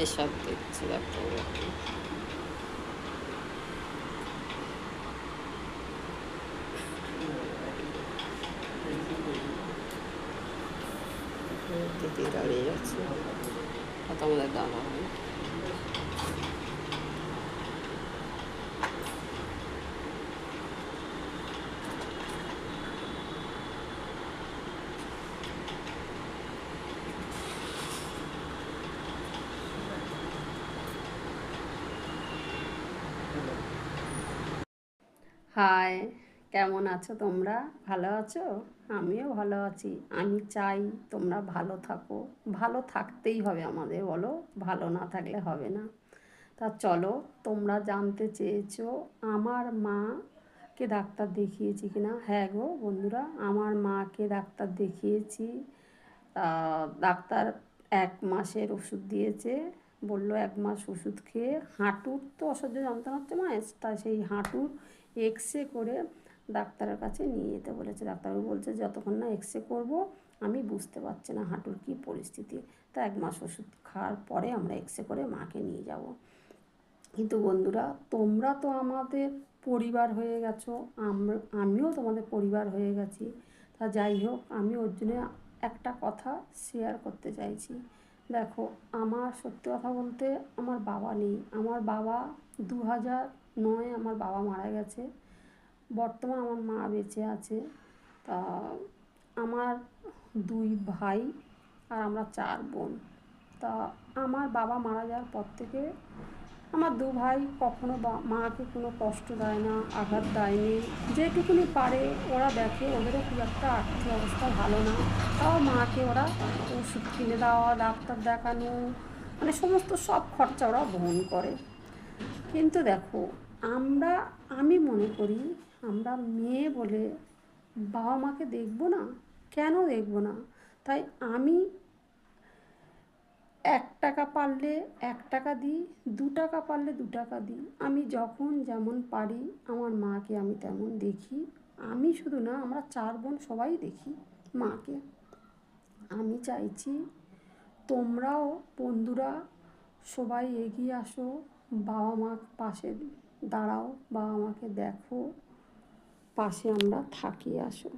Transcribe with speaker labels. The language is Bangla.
Speaker 1: এসব দেখছি ডাক্তার। দিদি দাঁড়িয়ে যাচ্ছে, কথা আমাদের দাঁড়া হয়। হাই, কেমন আছো তোমরা? ভালো আছো? আমিও ভালো আছি। আমি চাই তোমরা ভালো থাকো। ভালো থাকতেই হবে আমাদের, বলো? ভালো না থাকলে হবে না। তা চলো, তোমরা জানতে চেয়েছো আমার মাকে ডাক্তার দেখিয়েছি কিনা। হ্যাঁ গো বন্ধুরা, আমার মাকে ডাক্তার দেখিয়েছি। ডাক্তার 1 মাসের ওষুধ দিয়েছে। বললো 1 মাস ওষুধ খেয়ে হাঁটুর তো অসহ্য যন্ত্রণা হচ্ছে মায়ের, তা সেই হাঁটুর এক্সরে করে ডাক্তারের কাছে নিয়ে যেতে বলেছে। ডাক্তারবাবু বলছে যতক্ষণ না এক্সরে করবো আমি বুঝতে পারছি না হাঁটুর কী পরিস্থিতি। তা 1 মাস ওষুধ খাওয়ার পরে আমরা এক্সরে করে মাকে নিয়ে যাব। কিন্তু বন্ধুরা, তোমরা তো আমাদের পরিবার হয়ে গেছো, আমিও তোমাদের পরিবার হয়ে গেছি। তা যাই হোক, আমি ওর জন্য একটা কথা শেয়ার করতে চাইছি। দেখো, আমার সত্যি কথা বলতে আমার বাবা নেই। আমার বাবা 2009 আমার বাবা মারা গেছে। বর্তমান আমার মা বেঁচে আছে। তা আমার 2 ভাই আর আমরা 4 বোন। তা আমার বাবা মারা যাওয়ার পর থেকে আমার 2 ভাই কখনো মাকে কোনো কষ্ট দেয় না, আঘাত দেয়নি। যেটুকুনি পারে ওরা দেখে। ওদেরও খুব একটা আর্থিক অবস্থা ভালো না, তাও মাকে ওরা ওষুধ কিনে দেওয়া, ডাক্তার দেখানো, মানে সমস্ত সব খরচা ওরা বহন করে। কিন্তু দেখো, আমরা আমি মনে করি আমরা মেয়ে বলে বাবা মাকে দেখবো না? কেন দেখবো না? তাই আমি 1 টাকা পারলে 1 টাকা দিই, 2 টাকা পারলে 2 টাকা দিই। আমি যখন যেমন পারি আমার মাকে আমি তেমন দেখি। আমি শুধু না, আমরা 4 বোন সবাই দেখি মাকে। আমি চাইছি তোমরাও বন্ধুরা সবাই এগিয়ে আসো, বাবা মার পাশে দাঁড়াও, বাবা মাকে দেখো, পাশে আমরা থাকি। আসো।